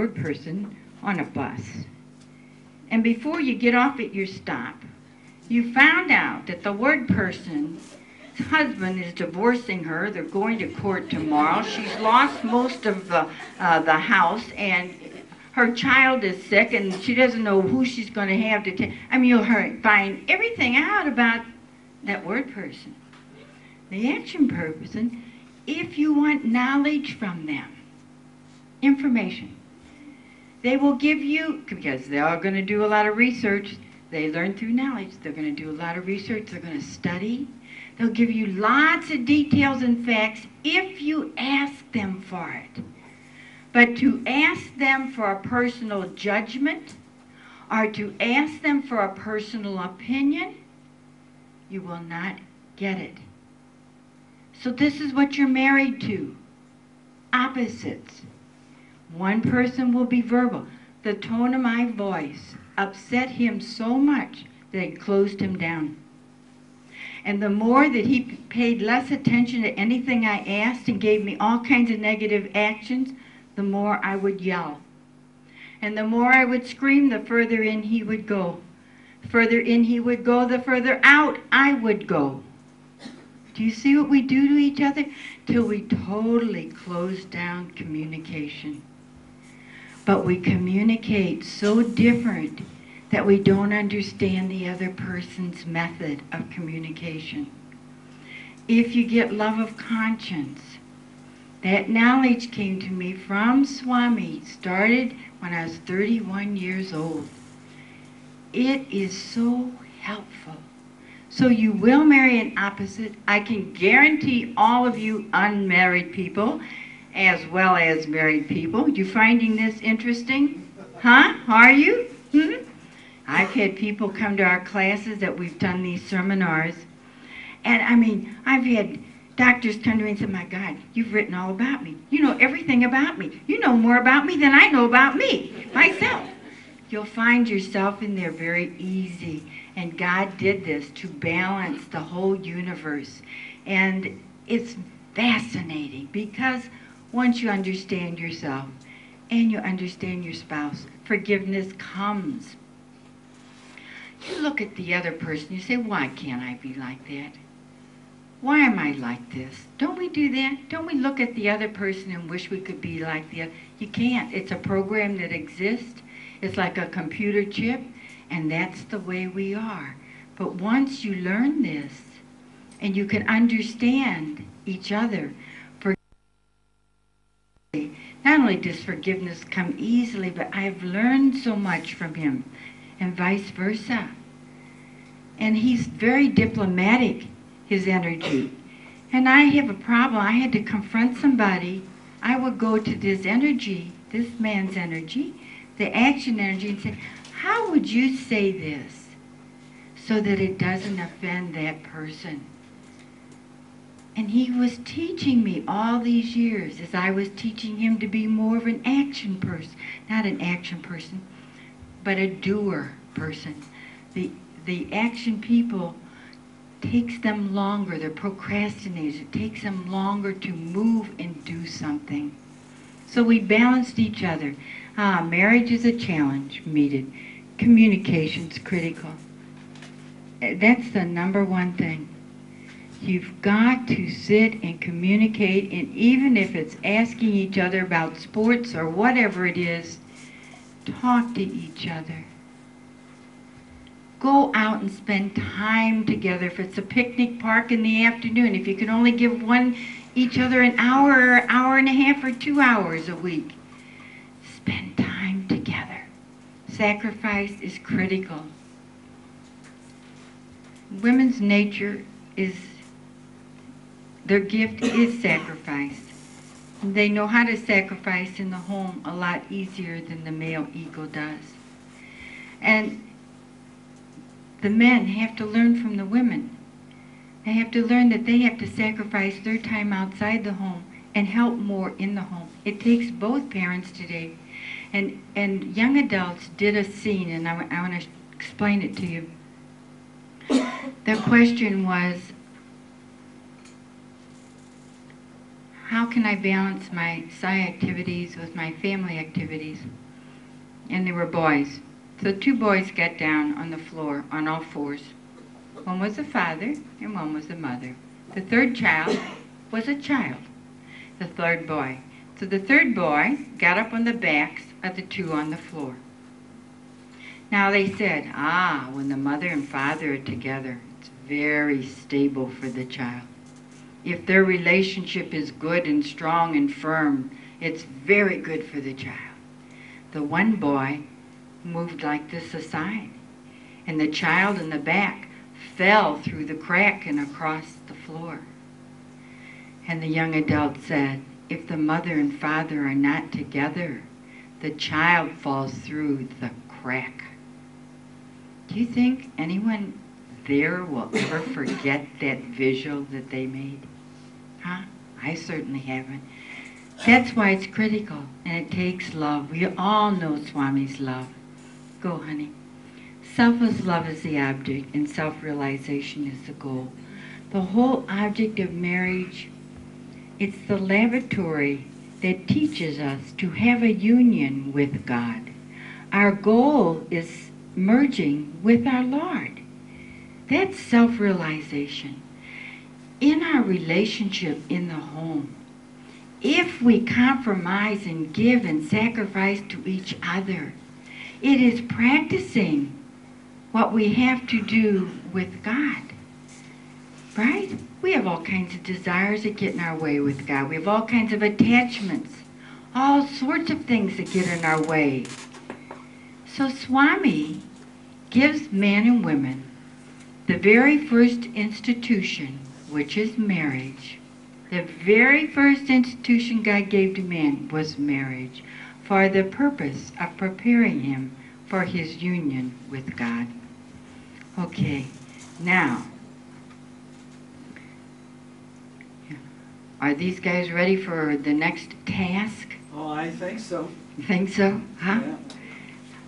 word person on a bus. And before you get off at your stop, you found out that the word person's husband is divorcing her. They're going to court tomorrow. She's lost most of the house, and her child is sick, and she doesn't know who she's going to have to take. I mean, you'll find everything out about that word person. The action person, if you want knowledge from them, information, they will give you, because they are going to do a lot of research. They learn through knowledge. They're going to do a lot of research. They're going to study. They'll give you lots of details and facts if you ask them for it. But to ask them for a personal judgment or to ask them for a personal opinion, you will not get it. So this is what you're married to. Opposites. One person will be verbal. The tone of my voice upset him so much that it closed him down. And the more that he paid less attention to anything I asked and gave me all kinds of negative actions, the more I would yell. And the more I would scream, the further in he would go. The further in he would go, the further out I would go. Do you see what we do to each other? Till we totally close down communication. But we communicate so different that we don't understand the other person's method of communication. If you get love of conscience, that knowledge came to me from Swami, started when I was 31 years old. It is so helpful. So you will marry an opposite. I can guarantee all of you unmarried people, as well as married people, you finding this interesting? Huh? Are you? I've had people come to our classes that we've done these seminars. And I mean, I've had doctors come to me and say, my God, you've written all about me. You know everything about me. You know more about me than I know about me, myself. You'll find yourself in there very easy. And God did this to balance the whole universe. And it's fascinating because once you understand yourself and you understand your spouse, forgiveness comes. You look at the other person, you say, why can't I be like that? Why am I like this? Don't we do that? Don't we look at the other person and wish we could be like the other? You can't. It's a program that exists. It's like a computer chip, and that's the way we are. But once you learn this, and you can understand each other, not only does forgiveness come easily, but I've learned so much from him, and vice versa. And he's very diplomatic, his energy. And I have a problem. I had to confront somebody. I would go to this energy, this man's energy, the action energy, and say, how would you say this so that it doesn't offend that person? And he was teaching me all these years as I was teaching him to be more of an action person. Not an action person, but a doer person. The action people takes them longer. They're procrastinators. It takes them longer to move and do something. So we balanced each other. Marriage is a challenge, meet it. Communication's critical. That's the number one thing. You've got to sit and communicate, and even if it's asking each other about sports or whatever it is, talk to each other. Go out and spend time together. If it's a picnic park in the afternoon, if you can only give each other an hour or hour and a half or 2 hours a week, spend time together. Sacrifice is critical. Women's nature is, their gift is sacrifice. They know how to sacrifice in the home a lot easier than the male ego does. And the men have to learn from the women. They have to learn that they have to sacrifice their time outside the home and help more in the home. It takes both parents today. And young adults did a scene, and I want to explain it to you. The question was, how can I balance my psi activities with my family activities? And they were boys. So 2 boys got down on the floor on all fours. One was the father and one was the mother. The third child was a child, the third boy. So the third boy got up on the backs of the 2 on the floor. Now they said, when the mother and father are together, it's very stable for the child. If their relationship is good and strong and firm, it's very good for the child. The one boy moved like this aside, and the child in the back fell through the crack and across the floor. And the young adult said, if the mother and father are not together, the child falls through the crack. Do you think anyone there will ever forget that visual that they made? Huh? I certainly haven't. That's why it's critical, and it takes love. We all know Swami's love. Go, honey. Selfless love is the object, and self-realization is the goal. The whole object of marriage, it's the laboratory that teaches us to have a union with God. Our goal is merging with our Lord. That's self-realization. In our relationship in the home, if we compromise and give and sacrifice to each other, it is practicing what we have to do with God. Right? We have all kinds of desires that get in our way with God. We have all kinds of attachments, all sorts of things that get in our way. So Swami gives men and women the very first institution, which is marriage. The very first institution God gave to man was marriage, for the purpose of preparing him for his union with God. Okay, now, are these guys ready for the next task? Oh, I think so. You think so? Huh? Yeah.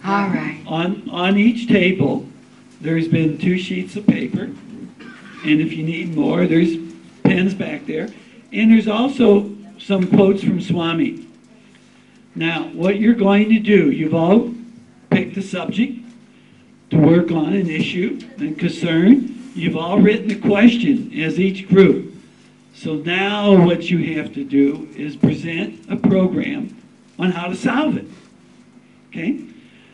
All right. On each table, there's been 2 sheets of paper, and if you need more, there's pens back there, and there's also some quotes from Swami. Now, what you're going to do, you've all picked a subject to work on, an issue and concern. You've all written a question as each group. So now what you have to do is present a program on how to solve it. Okay?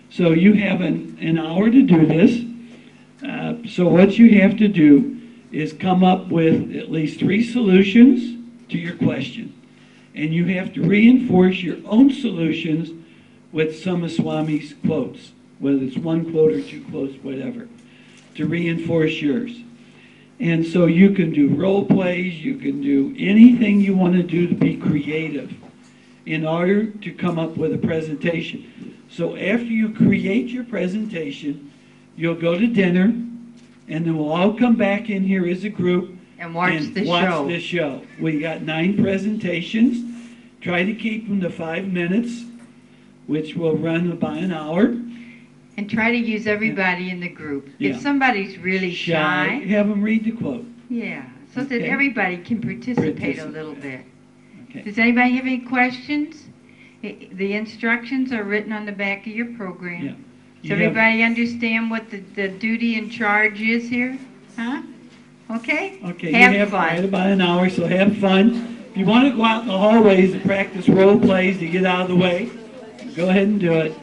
So you have an hour to do this. So what you have to do is come up with at least 3 solutions to your question. And you have to reinforce your own solutions with some of Swami's quotes, whether it's 1 quote or 2 quotes, whatever, to reinforce yours. And so you can do role plays, you can do anything you want to do to be creative in order to come up with a presentation. So after you create your presentation, you'll go to dinner, and then we'll all come back in here as a group And watch the this show. We got 9 presentations. Try to keep them to 5 minutes, which will run about an hour. And try to use everybody in the group. Yeah. If somebody's really shy, Have them read the quote. yeah, so that Okay. everybody can participate a little bit. Okay. Does anybody have any questions? The instructions are written on the back of your program. Yeah. Does You have- everybody understand what the duty and charge is here? Huh? Okay? Okay, Have you have fun. right about an hour, so have fun. If you want to go out in the hallways and practice role plays to get out of the way, go ahead and do it.